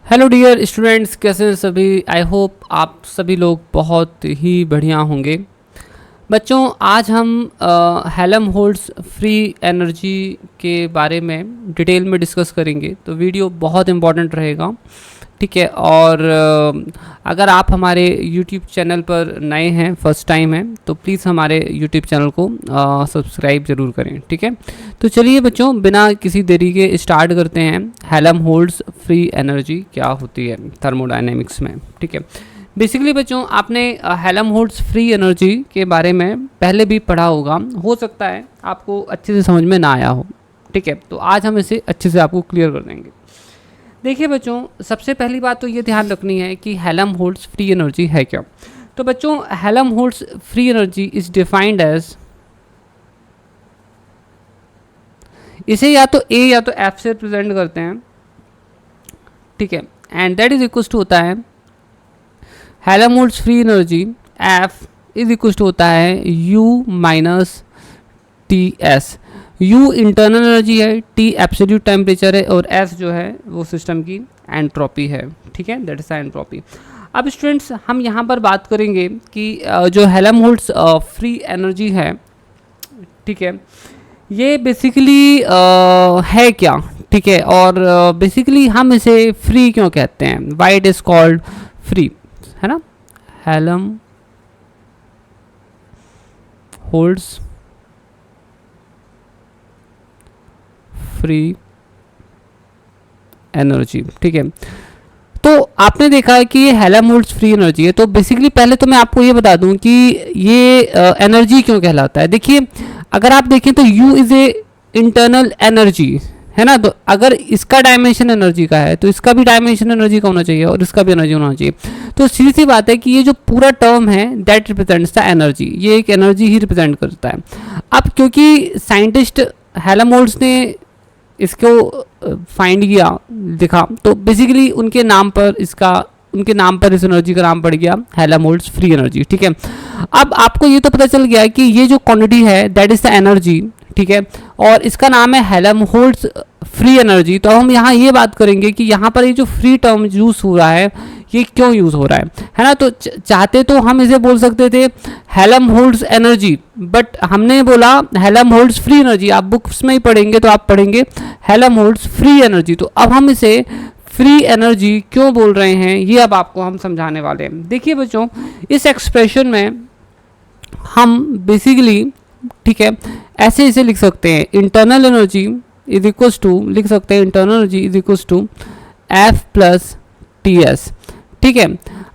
Hello dear students, कैसे हैं सभी। आई होप आप सभी लोग बहुत ही बढ़िया होंगे। बच्चों, आज हम हेल्महोल्ट्ज़ फ्री एनर्जी के बारे में डिटेल में डिस्कस करेंगे, तो वीडियो बहुत इम्पॉर्टेंट रहेगा, ठीक है। और अगर आप हमारे यूट्यूब चैनल पर नए हैं, फर्स्ट टाइम हैं, तो प्लीज़ हमारे यूट्यूब चैनल को सब्सक्राइब ज़रूर करें, ठीक है। तो चलिए बच्चों, बिना किसी देरी के स्टार्ट करते हैं। हेल्महोल्ट्ज़ फ्री एनर्जी क्या होती है थर्मोडायनेमिक्स में, ठीक है। बेसिकली बच्चों, आपने हेल्महोल्ट्ज़ फ्री एनर्जी के बारे में पहले भी पढ़ा होगा, हो सकता है आपको अच्छे से समझ में ना आया हो, ठीक है। तो आज हम इसे अच्छे से आपको क्लियर कर देंगे। देखिए बच्चों, सबसे पहली बात तो ये ध्यान रखनी है कि हेल्महोल्ट्ज़ फ्री एनर्जी है क्या। तो बच्चों, Helmholtz free energy is defined as, इसे या तो ए या तो एफ से रिप्रेजेंट करते हैं, ठीक है। And that is equal to होता है Helmholtz free energy F is equal to होता है U minus T S. U internal energy है, T एब्सोल्यूट टेम्परेचर है और S जो है वो सिस्टम की एंट्रोपी है, ठीक है। That is entropy. अब स्टूडेंट्स, हम यहाँ पर बात करेंगे कि जो हेल्महोल्ट्ज़ फ्री एनर्जी है, ठीक है, ये बेसिकली है क्या, ठीक है। और बेसिकली हम इसे फ्री क्यों कहते हैं, why it is called free, है ना। हेल्महोल्ट्ज़ फ्री एनर्जी, ठीक है। तो आपने देखा है कि ये हेल्महोल्ट्ज़ फ्री एनर्जी है। तो बेसिकली पहले तो मैं आपको ये बता दूं कि ये एनर्जी क्यों कहलाता है। देखिए, अगर आप देखें तो U is a internal energy, है ना। तो अगर इसका डायमेंशन एनर्जी का है तो इसका भी डायमेंशन एनर्जी का होना चाहिए और इसका भी एनर्जी होना चाहिए। तो सीधी सी बात है कि ये जो पूरा टर्म है दैट रिप्रेजेंट्स द एनर्जी, ये एक एनर्जी ही रिप्रेजेंट करता है। अब क्योंकि साइंटिस्ट हेल्महोल्ट्ज़ ने इसको फाइंड किया, दिखा, तो बेसिकली उनके नाम पर इस एनर्जी का नाम पड़ गया हेल्महोल्ट्ज़ फ्री एनर्जी, ठीक है। अब आपको ये तो पता चल गया है कि ये जो क्वांटिटी है दैट इज द एनर्जी, ठीक है, और इसका नाम है हेल्महोल्ट्ज़ फ्री एनर्जी। तो हम यहाँ ये बात करेंगे कि यहाँ पर ये जो फ्री टर्म यूज़ हो रहा है ये क्यों यूज़ हो रहा है ना। तो चाहते तो हम इसे बोल सकते थे हेल्महोल्ट्ज़ एनर्जी, बट हमने बोला हेल्महोल्ट्ज़ फ्री एनर्जी। आप बुक्स में ही पढ़ेंगे तो आप पढ़ेंगे हेल्महोल्ट्ज़ फ्री एनर्जी। तो अब हम इसे फ्री एनर्जी क्यों बोल रहे हैं ये अब आपको हम समझाने वाले हैं। देखिए बच्चों, इस एक्सप्रेशन में हम बेसिकली, ठीक है, ऐसे इसे लिख सकते हैं internal energy is equals to, लिख सकते हैं internal energy is equals to F plus T S, ठीक है।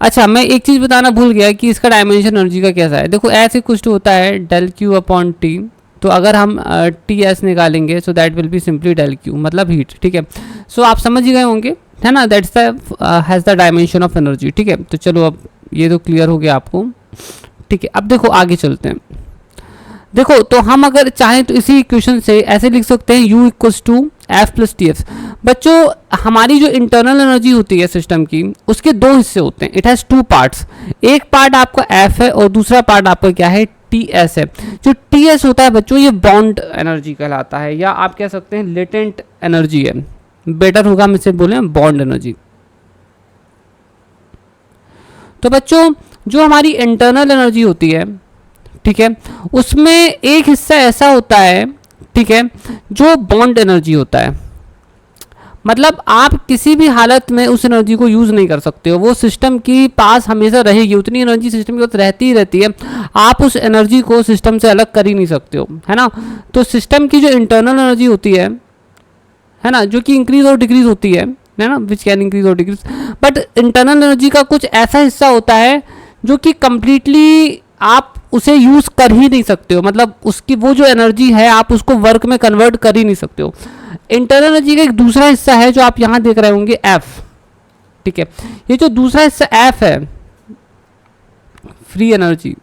अच्छा, मैं एक चीज़ बताना भूल गया कि इसका डायमेंशन एनर्जी का कैसा है। देखो, एस इक्वल्स टू होता है डेल क्यू अपॉन टी। तो अगर हम टी एस निकालेंगे so that will be simply del Q, मतलब हीट, ठीक है। सो आप समझ ही गए होंगे, है ना। That's the has the dimension of energy, ठीक है। तो चलो, अब ये तो क्लियर हो गया आपको, ठीक है। अब देखो आगे चलते हैं। देखो, तो हम अगर चाहें तो इसी इक्वेशन से ऐसे लिख सकते हैं U equals to F plus T S. बच्चों, हमारी जो इंटरनल एनर्जी होती है सिस्टम की, उसके दो हिस्से होते हैं। It has two parts. एक पार्ट आपका एफ है और दूसरा पार्ट आपका क्या है, टी एस है। जो टी एस होता है बच्चों, ये बॉन्ड एनर्जी कहलाता है, या आप कह सकते हैं लेटेंट एनर्जी है। बेटर होगा हम इसे बोलें बॉन्ड एनर्जी। तो बच्चों, जो हमारी इंटरनल एनर्जी होती है, ठीक है, उसमें एक हिस्सा ऐसा होता है, ठीक है, जो बॉन्ड एनर्जी होता है। मतलब आप किसी भी हालत में उस एनर्जी को यूज़ नहीं कर सकते हो, वो सिस्टम के पास हमेशा रहेगी, उतनी एनर्जी सिस्टम के पास रहती ही रहती है। आप उस एनर्जी को सिस्टम से अलग कर ही नहीं सकते हो, है ना। तो सिस्टम की जो इंटरनल एनर्जी होती है ना, जो कि इंक्रीज और डिक्रीज होती है ना, विच कैन इंक्रीज और डिक्रीज, बट इंटरनल एनर्जी का कुछ ऐसा हिस्सा होता है जो कि कंप्लीटली आप उसे यूज़ कर ही नहीं सकते हो। मतलब उसकी वो जो एनर्जी है आप उसको वर्क में कन्वर्ट कर ही नहीं सकते हो। इंटरनल एनर्जी का एक दूसरा हिस्सा है जो आप यहाँ देख रहे होंगे, एफ, ठीक है। ये जो दूसरा हिस्सा एफ है, फ्री एनर्जी,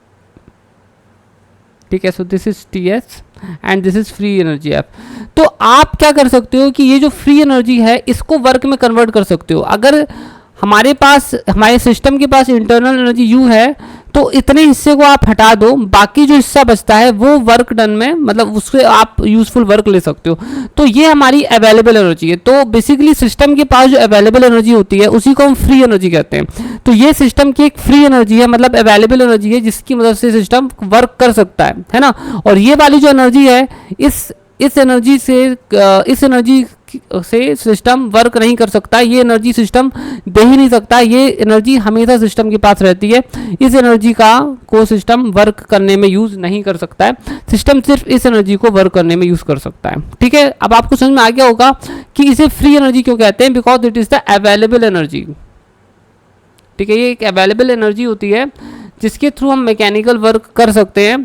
ठीक है। So this is T S and this is free energy F. तो आप क्या कर सकते हो कि ये जो फ्री एनर्जी है इसको वर्क में कन्वर्ट कर सकते हो। अगर हमारे सिस्टम के पास इंटरनल एनर्जी U है, तो इतने हिस्से को आप हटा दो, बाकी जो हिस्सा बचता है वो वर्क डन में, मतलब उससे आप यूजफुल वर्क ले सकते हो। तो ये हमारी अवेलेबल एनर्जी है। तो बेसिकली सिस्टम के पास जो अवेलेबल एनर्जी होती है उसी को हम फ्री एनर्जी कहते हैं। तो ये सिस्टम की एक फ्री एनर्जी है, मतलब अवेलेबल एनर्जी है जिसकी मदद से सिस्टम वर्क कर सकता है ना। और ये वाली जो एनर्जी है, इस एनर्जी से सिस्टम वर्क नहीं कर सकता, ये एनर्जी सिस्टम दे ही नहीं सकता, ये एनर्जी हमेशा सिस्टम के पास रहती है। इस एनर्जी को सिस्टम वर्क करने में यूज़ नहीं कर सकता है, सिस्टम सिर्फ इस एनर्जी को वर्क करने में यूज़ कर सकता है। ठीक है, अब आपको समझ में आ गया होगा कि इसे फ्री एनर्जी क्यों कहते हैं, because it is the available energy. ठीक है, ये एक अवेलेबल एनर्जी होती है जिसके थ्रू हम मैकेनिकल वर्क कर सकते हैं।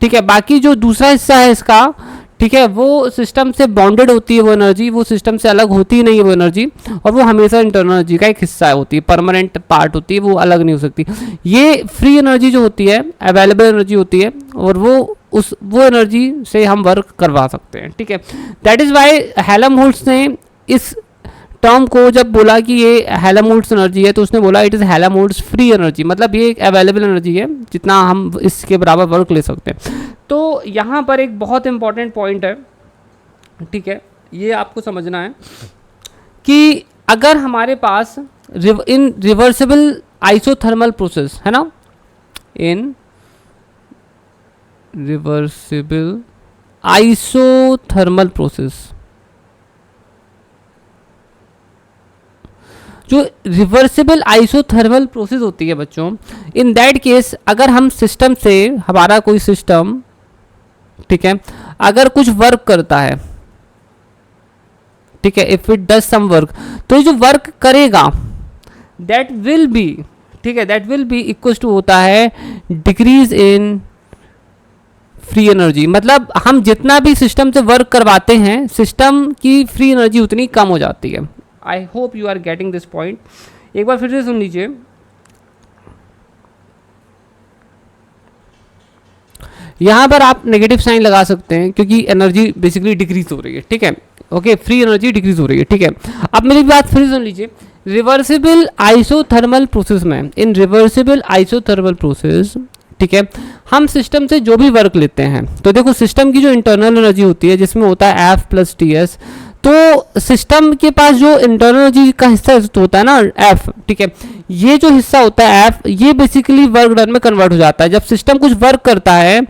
ठीक है, बाकी जो दूसरा हिस्सा है इसका, ठीक है, वो सिस्टम से बॉन्डेड होती है, वो एनर्जी वो सिस्टम से अलग होती ही नहीं है वो एनर्जी, और वो हमेशा इंटरनल एनर्जी का एक हिस्सा होती है, परमानेंट पार्ट होती है, वो अलग नहीं हो सकती। ये फ्री एनर्जी जो होती है अवेलेबल एनर्जी होती है, और वो एनर्जी से हम वर्क करवा सकते हैं। ठीक है, दैट इज़ वाई हेल्महोल्ट्ज ने इस टर्म को जब बोला कि ये हेल्महोल्ट्ज एनर्जी है, तो उसने बोला it is Helmholtz free energy, मतलब ये एक अवेलेबल एनर्जी है जितना हम इसके बराबर वर्क ले सकते हैं। तो यहाँ पर एक बहुत इंपॉर्टेंट पॉइंट है, ठीक है, ये आपको समझना है कि अगर हमारे पास इन रिवर्सिबल आइसोथर्मल प्रोसेस है ना, इन रिवर्सिबल आइसोथर्मल प्रोसेस, जो रिवर्सिबल आइसोथर्मल प्रोसेस होती है बच्चों, इन दैट केस अगर हम सिस्टम से, हमारा कोई सिस्टम, ठीक है, अगर कुछ वर्क करता है, ठीक है, if it does some work, तो ये जो वर्क करेगा दैट विल बी, ठीक है, that will be equal to होता है डिक्रीज इन फ्री एनर्जी। मतलब हम जितना भी सिस्टम से वर्क करवाते हैं, सिस्टम की फ्री एनर्जी उतनी कम हो जाती है। I hope you are getting this point. एक बार फिर से सुन लीजिए, यहां पर आप नेगेटिव साइन लगा सकते हैं क्योंकि एनर्जी बेसिकली डिक्रीज हो रही है। ठीक है, ओके, फ्री एनर्जी डिक्रीज हो रही है। ठीक है, अब मेरी बात फिर सुन लीजिए, रिवर्सिबल आइसोथर्मल प्रोसेस में, इन रिवर्सिबल आइसोथर्मल प्रोसेस, ठीक है, हम सिस्टम से जो भी वर्क लेते हैं, तो देखो सिस्टम की जो इंटरनल एनर्जी होती है जिसमें होता है F प्लस TS, तो सिस्टम के पास जो इंटरनल एनर्जी का हिस्सा होता है ना F, ठीक है, ये जो हिस्सा होता है F, ये बेसिकली वर्क डन में कन्वर्ट हो जाता है। जब सिस्टम कुछ वर्क करता है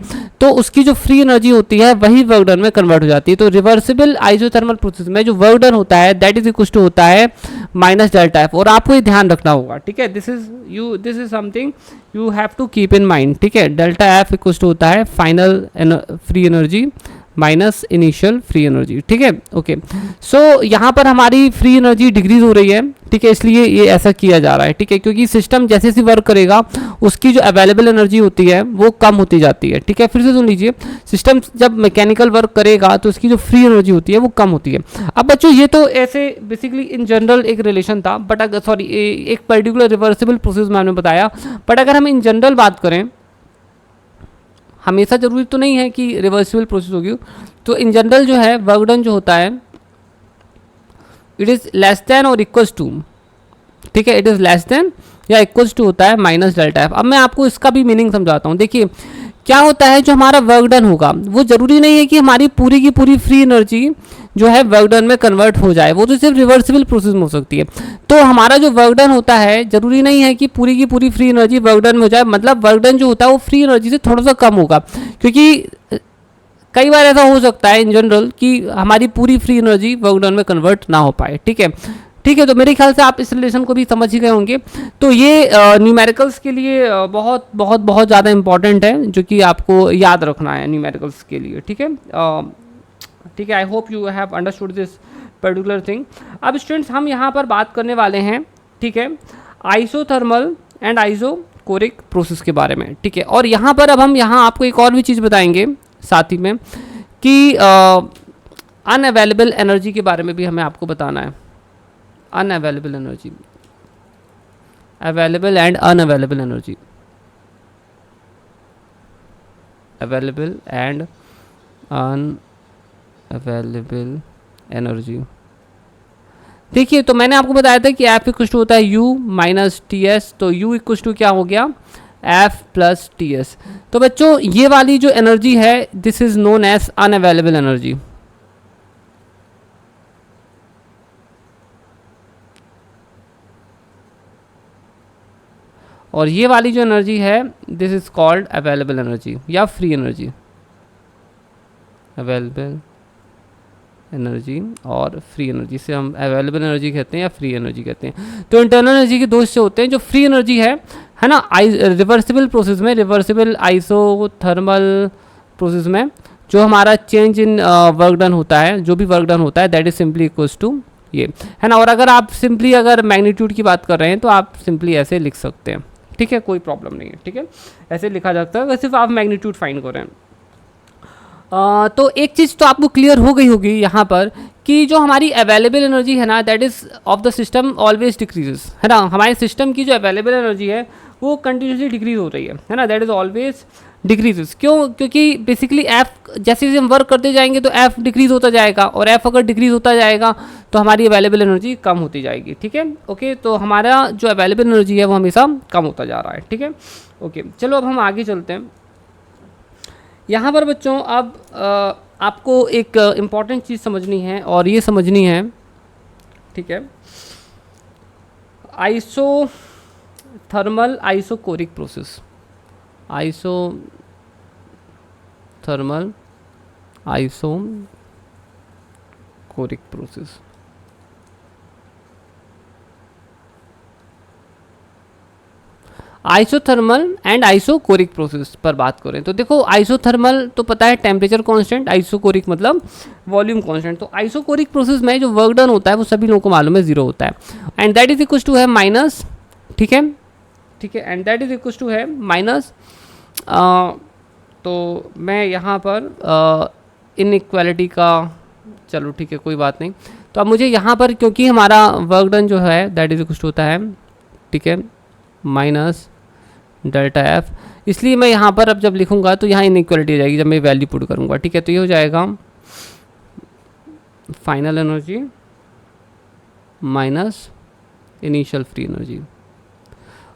तो उसकी जो फ्री एनर्जी होती है वही वर्क डन में कन्वर्ट हो जाती है। तो रिवर्सिबल आइसोथर्मल प्रोसेस में जो वर्क डन होता है दैट इज इक्वल टू होता है माइनस डेल्टा F, और आपको ये ध्यान रखना होगा। ठीक है, this is something you have to keep in mind. ठीक है, डेल्टा F इक्वल टू होता है final free energy minus initial free energy. ठीक है, ओके, सो यहाँ पर हमारी फ्री एनर्जी डिक्रीज हो रही है। ठीक है, इसलिए ये ऐसा किया जा रहा है। ठीक है, क्योंकि सिस्टम जैसे जैसे वर्क करेगा उसकी जो अवेलेबल एनर्जी होती है वो कम होती जाती है। ठीक है, फिर से सुन लीजिए, सिस्टम जब मैकेनिकल वर्क करेगा तो उसकी जो फ्री एनर्जी होती है वो कम होती है। अब बच्चों ये तो ऐसे बेसिकली इन जनरल एक रिलेशन था, बट अगर सॉरी एक पर्टिकुलर रिवर्सिबल प्रोसेस मैंने बताया, बट अगर हम इन जनरल बात करें, हमेशा जरूरी तो नहीं है कि रिवर्सिबल प्रोसेस होगी, तो इन जनरल जो है वर्क डन जो होता है इट इज़ लेस देन और इक्वल्स टू, ठीक है, इट इज़ लेस देन या इक्वल्स टू होता है माइनस डेल्टा F। अब मैं आपको इसका भी मीनिंग समझाता हूँ। देखिए क्या होता है, जो हमारा वर्क डन होगा वो ज़रूरी नहीं है कि हमारी पूरी की पूरी फ्री एनर्जी जो है वर्क डन में कन्वर्ट हो जाए, वो तो सिर्फ रिवर्सिबल प्रोसेस में हो सकती है। तो हमारा जो वर्क डन होता है ज़रूरी नहीं है कि पूरी की पूरी फ्री एनर्जी वर्क डन में हो जाए, मतलब वर्क डन जो होता है वो फ्री एनर्जी से थोड़ा सा कम होगा, क्योंकि कई बार ऐसा हो सकता है इन जनरल कि हमारी पूरी फ्री एनर्जी वर्क डन में कन्वर्ट ना हो पाए। ठीक है, ठीक है, तो मेरे ख्याल से आप इस रिलेशन को भी समझ ही गए होंगे। तो ये न्यूमेरिकल्स के लिए बहुत बहुत बहुत ज़्यादा इंपॉर्टेंट है, जो कि आपको याद रखना है न्यूमेरिकल्स के लिए। ठीक है, ठीक है, I hope you have understood this particular thing. अब स्टूडेंट्स हम यहाँ पर बात करने वाले हैं, ठीक है, आइसोथर्मल एंड आइसोकोरिक प्रोसेस के बारे में। ठीक है, और यहाँ पर अब हम यहाँ आपको एक और भी चीज़ बताएंगे साथ ही में कि अनअवेलेबल एनर्जी के बारे में भी हमें आपको बताना है। Unavailable energy, available and unavailable energy, available and unavailable energy. देखिए, तो मैंने आपको बताया था कि F इक्वल टू होता है U माइनस TS, तो U इक्वल टू क्या हो गया, एफ प्लस टी एस। तो बच्चों ये वाली जो एनर्जी है this is known as unavailable energy. और ये वाली जो एनर्जी है this is called available energy या फ्री एनर्जी। अवेलेबल एनर्जी और फ्री एनर्जी से हम अवेलेबल एनर्जी कहते हैं या फ्री एनर्जी कहते हैं। तो इंटरनल एनर्जी के दो हिस्से होते हैं। जो फ्री एनर्जी है ना, रिवर्सिबल प्रोसेस में, रिवर्सिबल आइसोथर्मल प्रोसेस में जो हमारा चेंज इन वर्क डन होता है, जो भी वर्क डन होता है that is simply equals to ये, है ना। और अगर आप सिंपली अगर मैग्नीट्यूड की बात कर रहे हैं तो आप सिंपली ऐसे लिख सकते हैं, ठीक है, कोई प्रॉब्लम नहीं है, ठीक है, ऐसे लिखा जा सकता है, सिर्फ आप मैग्नीट्यूड फाइंड कर रहे हैं। तो एक चीज़ तो आपको क्लियर हो गई होगी यहाँ पर कि जो हमारी अवेलेबल एनर्जी है ना that is of the system always decreases, है ना। हमारे सिस्टम की जो अवेलेबल एनर्जी है वो कंटिन्यूसली डिक्रीज हो रही है ना, दैट इज़ ऑलवेज डिक्रीजेस। क्यों? क्योंकि बेसिकली एफ जैसे जैसे हम वर्क करते जाएंगे तो एफ डिक्रीज होता जाएगा, और एफ अगर डिक्रीज होता जाएगा तो हमारी अवेलेबल एनर्जी कम होती जाएगी, ठीक है, ओके। तो हमारा जो अवेलेबल एनर्जी है वो हमेशा कम होता जा रहा है, ठीक है, ओके। चलो अब हम आगे चलते हैं। यहाँ पर बच्चों अब आपको एक इम्पॉर्टेंट चीज़ समझनी है, और ये समझनी है, ठीक है, isothermal isochoric process, isothermal isochoric process. Isothermal and isochoric process पर बात करें तो देखो, आइसोथर्मल तो पता है टेम्परेचर कांस्टेंट, आइसोकोरिक मतलब वॉल्यूम कांस्टेंट। तो आइसोकोरिक प्रोसेस में जो वर्क डन होता है वो सभी लोगों को मालूम है 0 होता है, and that is equal to है माइनस, ठीक है, ठीक है, and that is equal to है माइनस। तो मैं यहाँ पर इनइक्वालिटी का, चलो ठीक है कोई बात नहीं। तो अब मुझे यहाँ पर क्योंकि हमारा वर्क डन जो है दैट इज इक्वल टू होता है, ठीक है, माइनस डेल्टा एफ, इसलिए मैं यहाँ पर अब जब लिखूंगा तो यहाँ इनइक्वालिटी आ जाएगी जब मैं वैल्यू पुट करूँगा, ठीक है। तो ये हो जाएगा final energy minus initial free energy.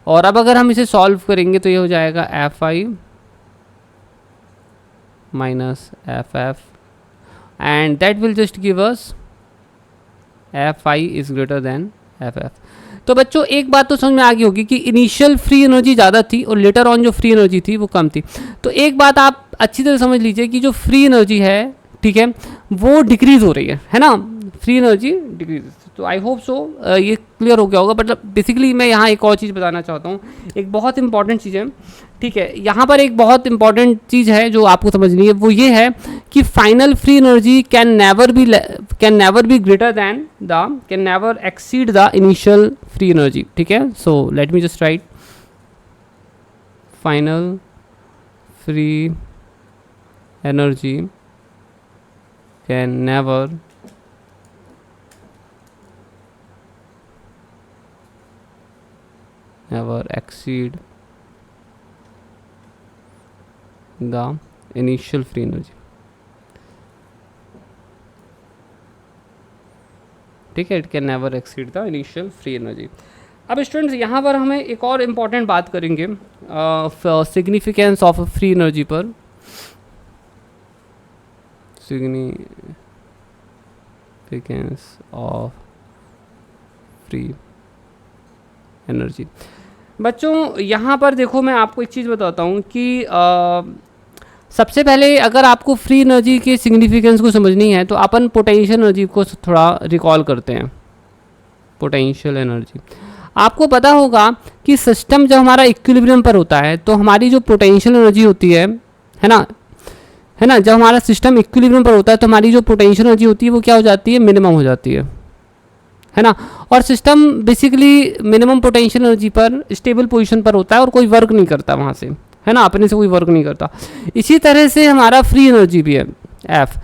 और अब अगर हम इसे सॉल्व करेंगे तो ये हो जाएगा F I minus F F, and that will just give us F I is greater than F F. तो बच्चों एक बात तो समझ में आ गई होगी कि इनिशियल फ्री एनर्जी ज़्यादा थी और लेटर ऑन जो फ्री एनर्जी थी वो कम थी। तो एक बात आप अच्छी तरह समझ लीजिए कि जो फ्री एनर्जी है, ठीक है, वो डिक्रीज हो रही है ना, फ्री एनर्जी डिक्रीज। तो आई होप सो ये क्लियर हो गया होगा। मतलब बेसिकली मैं यहाँ एक और चीज़ बताना चाहता हूँ, एक बहुत इंपॉर्टेंट चीज़ है, ठीक है। यहाँ पर एक बहुत इंपॉर्टेंट चीज़ है जो आपको समझनी है, वो ये है कि final free energy can never be greater than the, can never exceed the initial free energy, ठीक है। So let me just right final free energy can never exceed the initial free energy, ठीक है, it can never exceed the initial free energy. अब students यहाँ पर हमें एक और इम्पॉर्टेंट बात करेंगे सिग्निफिकेंस ऑफ फ्री एनर्जी पर, सिग्निफिकेंस ऑफ फ्री एनर्जी। बच्चों यहाँ पर देखो मैं आपको एक चीज़ बताता हूँ कि सबसे पहले अगर आपको फ्री एनर्जी के सिग्निफिकेंस को समझनी है तो अपन पोटेंशियल एनर्जी को थोड़ा रिकॉल करते हैं। पोटेंशियल एनर्जी, आपको पता होगा कि सिस्टम जब हमारा इक्विलिब्रियम पर होता है तो हमारी जो पोटेंशियल एनर्जी होती है ना, जब हमारा सिस्टम इक्विलिब्रियम पर होता है तो हमारी जो पोटेंशियल एनर्जी होती है वो क्या हो जाती है, मिनिमम हो जाती है ना। और system basically minimum potential energy पर स्टेबल पोजीशन पर होता है और कोई वर्क नहीं करता वहाँ से, है ना, अपने से कोई वर्क नहीं करता। इसी तरह से हमारा फ्री एनर्जी भी है एफ।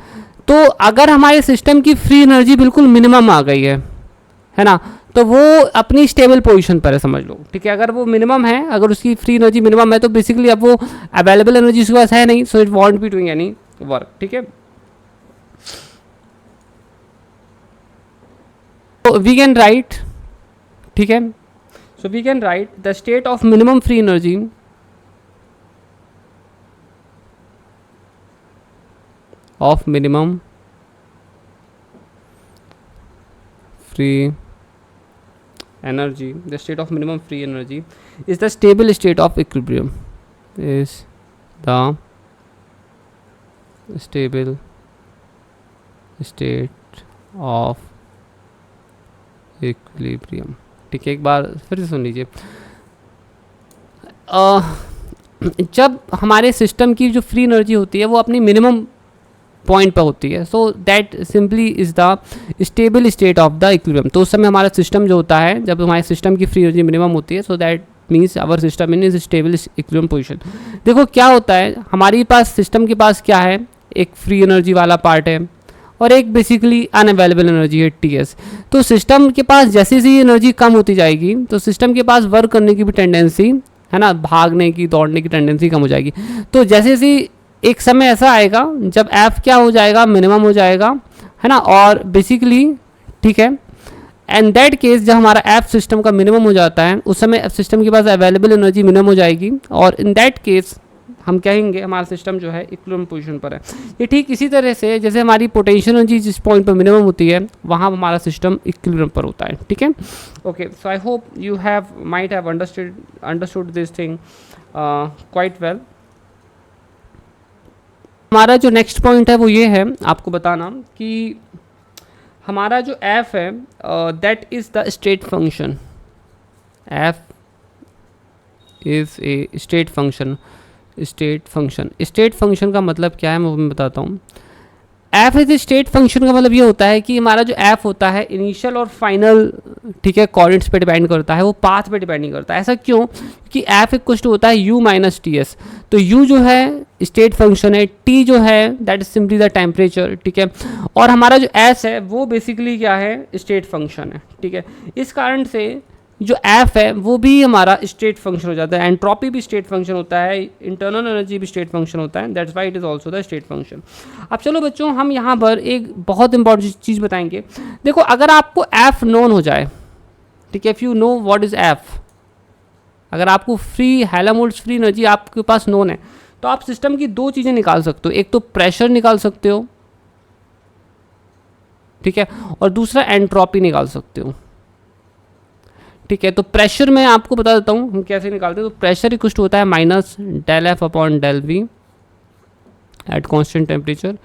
तो अगर हमारे सिस्टम की फ्री एनर्जी बिल्कुल मिनिमम आ गई है ना, तो वो अपनी स्टेबल पोजीशन पर है, समझ लो, ठीक है। अगर वो मिनिमम है, अगर उसकी फ्री एनर्जी मिनिमम है तो बेसिकली अब वो अवेलेबल एनर्जी उसके पास है नहीं, so it won't be doing any work, ठीक है। So we can write, ठीक है, so we can write the state of minimum free energy of minimum free energy, the state of minimum free energy is the stable state of equilibrium, is the stable state of equilibrium। ठीक है, एक बार फिर से सुन लीजिए। जब हमारे system की जो फ्री एनर्जी होती है वो अपनी मिनिमम पॉइंट पर होती है, so that simply is the stable state of the equilibrium. तो उस समय हमारा सिस्टम जो होता है, जब हमारे सिस्टम की फ्री एनर्जी मिनिमम होती है, so that means our system in is stable equilibrium position. देखो क्या होता है, हमारे पास सिस्टम के पास क्या है, एक फ्री एनर्जी वाला पार्ट है और एक बेसिकली अनअवेलेबल एनर्जी है टीएस। तो सिस्टम के पास जैसे जैसे एनर्जी कम होती जाएगी तो सिस्टम के पास वर्क करने की भी टेंडेंसी है ना, भागने की दौड़ने की टेंडेंसी कम हो जाएगी। तो जैसे जैसे एक समय ऐसा आएगा जब एफ क्या हो जाएगा, मिनिमम हो जाएगा, है ना, और बेसिकली ठीक है, एंड दैट केस जब हमारा एफ सिस्टम का मिनिमम हो जाता है उस समय सिस्टम के पास अवेलेबल एनर्जी मिनिमम हो जाएगी और इन दैट केस हम कहेंगे हमारा सिस्टम जो है इक्विलिब्रियम पोजीशन पर है। ये ठीक इसी तरह से जैसे हमारी पोटेंशियल एनर्जी जिस पॉइंट पर मिनिमम होती है वहाँ हमारा सिस्टम इक्विलिब्रियम पर होता है। ठीक है, okay, so I hope you have might have understood this thing quite well. हमारा जो नेक्स्ट पॉइंट है वो ये है आपको बताना कि हमारा जो एफ है that is the state function. F is a state function. State function का मतलब क्या है मैं बताता हूँ। एफ इज स्टेट फंक्शन का मतलब ये होता है कि हमारा जो एफ होता है इनिशियल और फाइनल, ठीक है, कोऑर्डिनेट्स पे डिपेंड करता है, वो पाथ पे डिपेंड नहीं करता। ऐसा क्यों? क्योंकि एफ इक्वल टू होता है यू माइनस टी एस। तो यू जो है स्टेट फंक्शन है, टी जो है that is simply the temperature, ठीक है, और हमारा जो एस है वो बेसिकली क्या है, स्टेट फंक्शन है। ठीक है, इस कारण से जो एफ है वो भी हमारा स्टेट फंक्शन हो जाता है, एंट्रोपी भी स्टेट फंक्शन होता है, इंटरनल एनर्जी भी स्टेट फंक्शन होता है, that's why it is also the state function. अब चलो बच्चों, हम यहाँ पर एक बहुत इंपॉर्टेंट चीज़ बताएंगे। देखो, अगर आपको एफ नोन हो जाए, ठीक है, if you know what is F, अगर आपको फ्री हेल्महोल्ट्ज़ फ्री एनर्जी आपके पास नोन है तो आप सिस्टम की दो चीज़ें निकाल सकते हो, एक तो प्रेशर निकाल सकते हो, ठीक है, और दूसरा एंट्रोपी निकाल सकते हो। ठीक है, तो प्रेशर मैं आपको बता देता हूँ हम कैसे निकालते हैं। तो प्रेशर इक्वल होता है minus del F upon del V at constant temperature,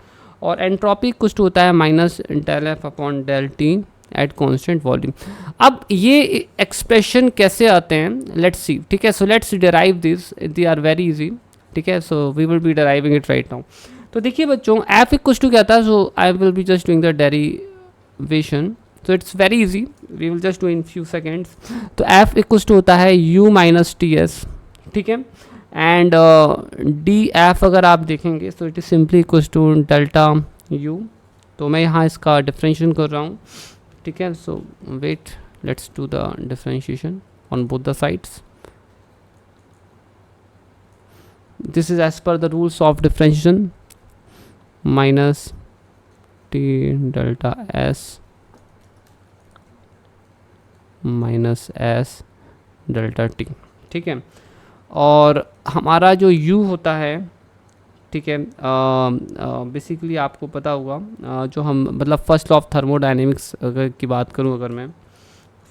और एंट्रोपी इक्वल होता है minus del F upon del T at constant volume. अब ये एक्सप्रेशन कैसे आते हैं, लेट्स सी। ठीक है, so let's derive this, they are very easy. ठीक है, so we will be deriving it right now. तो देखिए बच्चों, एफ इक्वल टू क्या था, so I will be just doing the derivation, so it's very easy, we will just do in few seconds। तो f equal to होता है u minus T S, ठीक है, एंड डी एफ अगर आप देखेंगे तो it is simply equal to delta u। तो मैं यहाँ इसका डिफ्रेंशिएशन कर रहा हूँ। ठीक है, so wait, let's do the differentiation on both the sides. This is as per the rules of differentiation, minus T delta S minus S delta T. ठीक है, और हमारा जो u होता है, ठीक है, बेसिकली आपको पता होगा जो हम मतलब फर्स्ट लॉ ऑफ थर्मोडायनेमिक्स अगर की बात करूं, अगर मैं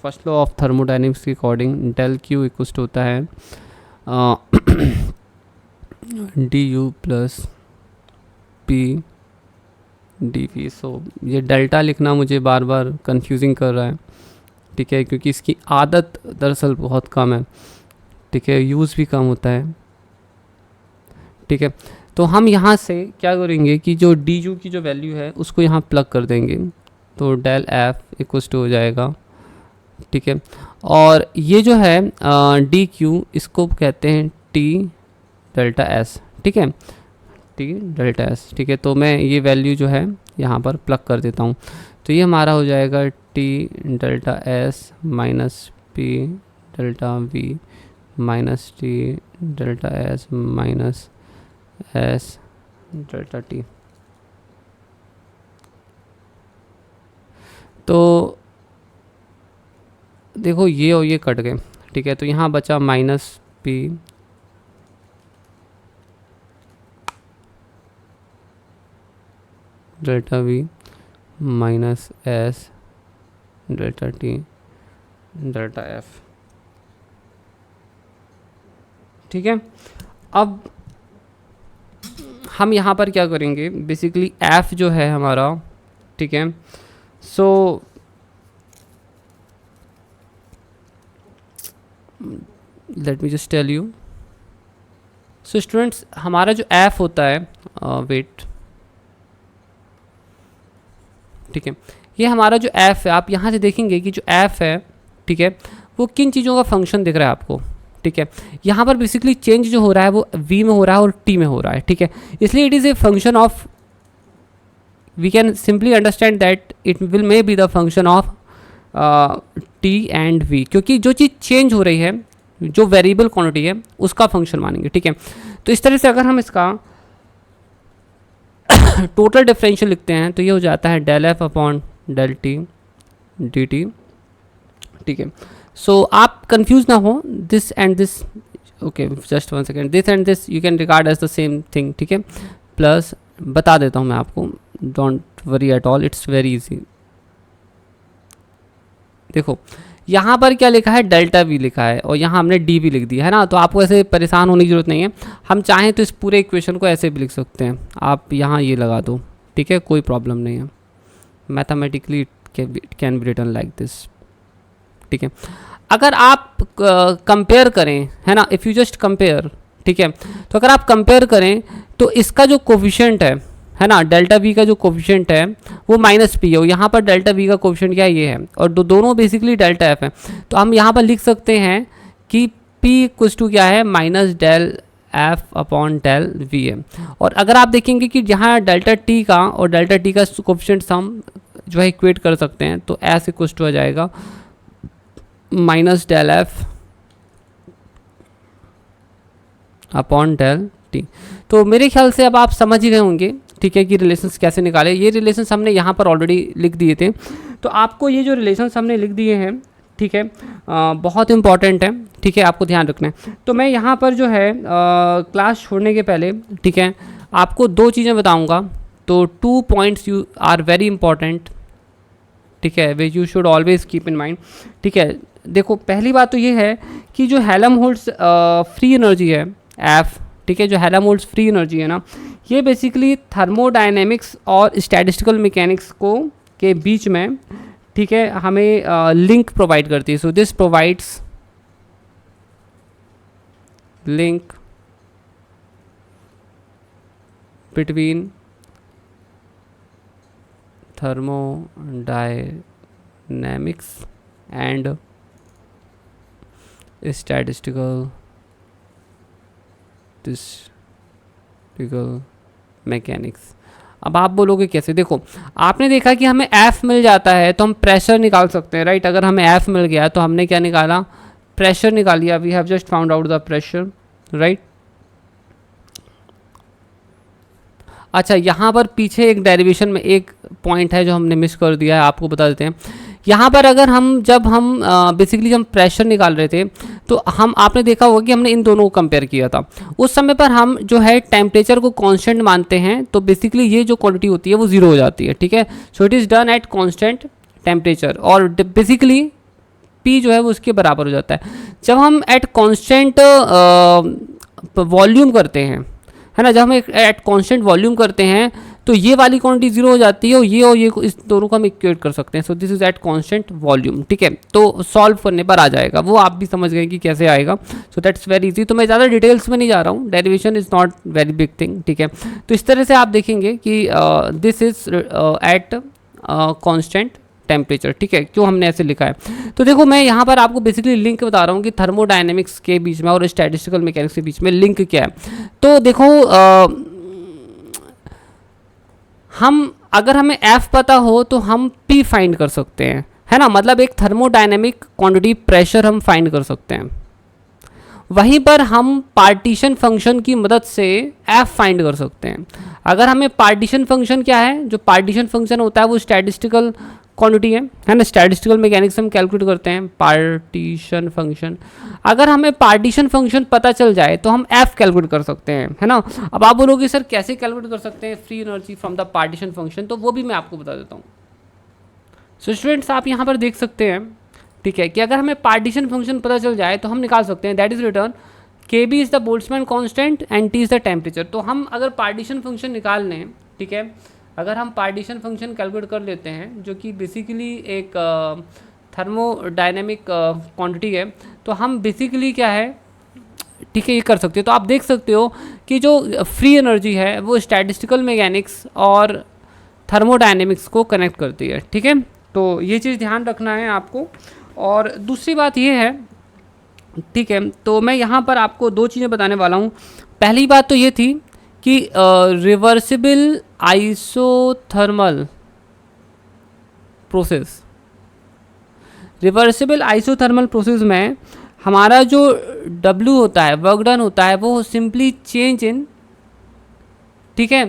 फर्स्ट लॉ ऑफ थर्मोडायनेमिक्स के अकॉर्डिंग डेल क्यू इक्वल होता है D U plus P D V. So ये डेल्टा लिखना मुझे बार बार कंफ्यूजिंग कर रहा है, ठीक है, क्योंकि इसकी आदत दरअसल बहुत कम है, ठीक है, यूज़ भी कम होता है। ठीक है, तो हम यहाँ से क्या करेंगे कि जो डी यू की जो वैल्यू है उसको यहाँ प्लग कर देंगे, तो डेल एफ इक्वल टू हो जाएगा। ठीक है, और ये जो है डी क्यू, इसको कहते हैं टी डेल्टा एस। ठीक है, टी डेल्टा एस। ठीक है, तो मैं ये वैल्यू जो है यहाँ पर प्लग कर देता हूँ, तो ये हमारा हो जाएगा T delta S minus P delta we minus T delta S minus S delta T. तो देखो ये और ये कट गए, ठीक है, तो यहाँ बचा minus P delta we minus S delta T delta F. ठीक है, अब हम यहाँ पर क्या करेंगे, बेसिकली एफ जो है हमारा, ठीक है, so let me just tell you. So students, हमारा जो एफ होता है, वेट, ठीक है, ये हमारा जो एफ है, आप यहाँ से देखेंगे कि जो एफ है, ठीक है, वो किन चीज़ों का फंक्शन दिख रहा है आपको। ठीक है, यहाँ पर बेसिकली चेंज जो हो रहा है वो v में हो रहा है और t में हो रहा है। ठीक है, इसलिए it is a function of, we can simply understand that it will may be the function of t and v, क्योंकि जो चीज़ चेंज हो रही है, जो वेरिएबल क्वांटिटी है, उसका फंक्शन मानेंगे। ठीक है, तो इस तरह से अगर हम इसका टोटल डिफरेंशियल लिखते हैं तो ये हो जाता है del F upon del T D T. ठीक है, सो आप कंफ्यूज ना हो, this and this, okay just one second, this and this you can regard as the same thing. ठीक है, प्लस बता देता हूँ मैं आपको, don't worry at all, it's very easy. देखो यहाँ पर क्या लिखा है, डेल्टा वी लिखा है और यहाँ हमने डी भी लिख दिया है ना, तो आपको ऐसे परेशान होने की जरूरत नहीं है। हम चाहें तो इस पूरे इक्वेशन को ऐसे भी लिख सकते हैं, आप यहाँ ये लगा दो। ठीक है, कोई प्रॉब्लम नहीं है, mathematically it can be written like this. ठीक है, अगर आप कंपेयर करें, है ना, इफ़ यू जस्ट कंपेयर, ठीक है, तो अगर आप कंपेयर करें तो इसका जो कोफिशिएंट है ना, डेल्टा वी का जो कोफिशिएंट है वो माइनस पी है, और यहाँ पर डेल्टा वी का कोफिशिएंट क्या है, ये है, और दोनों बेसिकली डेल्टा एफ है। तो हम यहाँ पर लिख सकते हैं कि पी इक्वल्स टू क्या है, minus del F upon del V है। और अगर आप देखेंगे कि यहाँ डेल्टा टी का और डेल्टा टी का कोफिशिएंट हम जो है इक्वेट कर सकते हैं, तो एस इक्वल्स टू आ जाएगा minus del F upon del T. तो मेरे ख्याल से अब आप समझ ही गए होंगे, ठीक है, कि रिलेशंस कैसे निकाले। ये रिलेशंस हमने यहाँ पर ऑलरेडी लिख दिए थे, तो आपको ये जो रिलेशंस हमने लिख दिए हैं, ठीक है, बहुत इंपॉर्टेंट है। ठीक है, आपको ध्यान रखना है। तो मैं यहाँ पर जो है क्लास छोड़ने के पहले, ठीक है, आपको दो चीज़ें बताऊँगा। तो 2 points you are very important, ठीक है, which you should always keep in mind. ठीक है, देखो पहली बात तो ये है कि जो हेल्महोल्ट्ज़ फ्री एनर्जी है एफ, ठीक है, जो हेल्महोल्ट्ज़ फ्री एनर्जी है ना, ये बेसिकली थर्मोडायनेमिक्स और स्टैटिस्टिकल मैकेनिक्स को के बीच में, ठीक है, हमें लिंक प्रोवाइड करती है। So this provides link between thermodynamics and statistical mechanics. अब आप बोलोगे कैसे, देखो आपने देखा कि हमें एफ मिल जाता है तो हम प्रेशर निकाल सकते हैं, राइट। अगर हमें एफ मिल गया तो हमने क्या निकाला, प्रेशर निकाल लिया। We have just found out the pressure, right. अच्छा, यहाँ पर पीछे एक डेरिवेशन में एक पॉइंट है जो हमने मिस कर दिया है, आपको बता देते हैं। यहाँ पर अगर हम जब हम बेसिकली हम प्रेशर निकाल रहे थे तो हम, आपने देखा होगा कि हमने इन दोनों को कंपेयर किया था। उस समय पर हम जो है टेम्परेचर को कांस्टेंट मानते हैं, तो बेसिकली ये जो क्वांटिटी होती है वो ज़ीरो हो जाती है। ठीक है, so it is done at constant temperature, और बेसिकली पी जो है वो उसके बराबर हो जाता है। जब हम एट कांस्टेंट वॉल्यूम करते हैं, है ना, जब हम एट कांस्टेंट वॉल्यूम करते हैं तो ये वाली क्वांटिटी जीरो हो जाती है, और ये इस दोनों को हम इक्वेट कर सकते हैं। So this is eight constant volume. ठीक है, तो सॉल्व करने पर आ जाएगा, वो आप भी समझ गए कि कैसे आएगा। So that's very easy. तो मैं ज़्यादा डिटेल्स में नहीं जा रहा हूँ, derivation is not very big thing. ठीक है, तो इस तरह से आप देखेंगे कि this is eight constant temperature. ठीक है, क्यों हमने ऐसे लिखा है, तो देखो मैं यहाँ पर आपको बेसिकली लिंक बता रहा हूँ कि थर्मोडायनेमिक्स के बीच में और स्टैटिस्टिकल मैकेनिक्स के बीच में लिंक क्या है। तो देखो हम, अगर हमें F पता हो तो हम P फाइंड कर सकते हैं, है ना, मतलब एक थर्मोडायनेमिक क्वांटिटी प्रेशर हम फाइंड कर सकते हैं। वहीं पर हम पार्टीशन फंक्शन की मदद से F फाइंड कर सकते हैं। अगर हमें पार्टीशन फंक्शन क्या है, जो पार्टीशन फंक्शन होता है वो स्टैटिस्टिकल क्वांटिटी है ना। स्टैटिस्टिकल मैकेनिक्स हम कैलकुलेट करते हैं पार्टीशन फंक्शन। अगर हमें पार्टीशन फंक्शन पता चल जाए तो हम एफ कैलकुलेट कर सकते हैं, है ना। अब आप बोलोगे सर कैसे कैलकुलेट कर सकते हैं free energy from the partition function, तो वो भी मैं आपको बता देता हूँ। सो स्टूडेंट्स आप यहाँ पर देख सकते हैं, ठीक है, कि अगर हमें पार्टीशन फंक्शन पता चल जाए तो हम निकाल सकते हैं that is written K B is the Boltzmann constant and T is the temperature. तो हम अगर पार्टीशन फंक्शन निकाल लें, ठीक है, अगर हम पार्टीशन फंक्शन कैलकुलेट कर लेते हैं जो कि बेसिकली एक थर्मोडायनेमिक क्वांटिटी है, तो हम बेसिकली क्या है, ठीक है, ये कर सकते हो। तो आप देख सकते हो कि जो फ्री एनर्जी है वो स्टैटिस्टिकल मैकेनिक्स और थर्मोडायनेमिक्स को कनेक्ट करती है, ठीक है। तो ये चीज़ ध्यान रखना है आपको। और दूसरी बात ये है, ठीक है, तो मैं यहाँ पर आपको दो चीज़ें बताने वाला हूँ। पहली बात तो ये थी कि reversible isothermal process, reversible isothermal process में हमारा जो W होता है, वर्क डन होता है, वो सिंपली चेंज इन, ठीक है,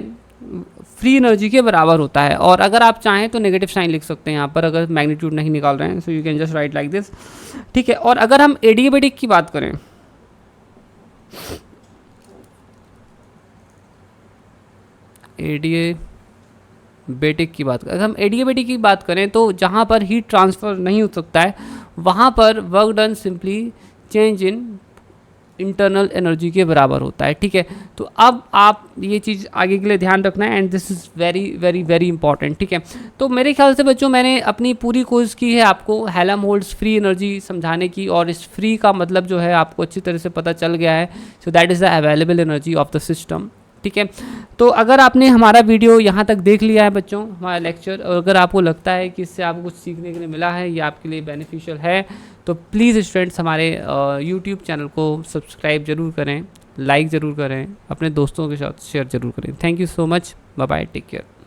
फ्री एनर्जी के बराबर होता है। और अगर आप चाहें तो नेगेटिव साइन लिख सकते हैं यहाँ पर, अगर मैग्नीट्यूड नहीं निकाल रहे हैं, so you can just right like this, ठीक है। और अगर हम एडियाबैटिक की बात करें, एडियाबैटिक की बात करें, अगर हम एडियाबैटिक की बात करें तो जहाँ पर हीट ट्रांसफ़र नहीं हो सकता है वहाँ पर work done simply change in internal energy के बराबर होता है, ठीक है। तो अब आप ये चीज़ आगे के लिए ध्यान रखना है and this is very very very important, ठीक है। तो मेरे ख्याल से बच्चों मैंने अपनी पूरी कोशिश की है आपको हेल्महोल्ट्ज़ फ्री एनर्जी समझाने की, और इस फ्री का मतलब जो है आपको अच्छी तरह से पता चल गया है। So that is the available energy of the system, ठीक है। तो अगर आपने हमारा वीडियो यहाँ तक देख लिया है बच्चों, हमारा लेक्चर, और अगर आपको लगता है कि इससे आपको कुछ सीखने के लिए मिला है या आपके लिए बेनिफिशियल है, तो प्लीज़ स्टूडेंट्स हमारे यूट्यूब चैनल को सब्सक्राइब ज़रूर करें, लाइक ज़रूर करें, अपने दोस्तों के साथ शेयर ज़रूर करें। Thank you so much, bye bye, take care.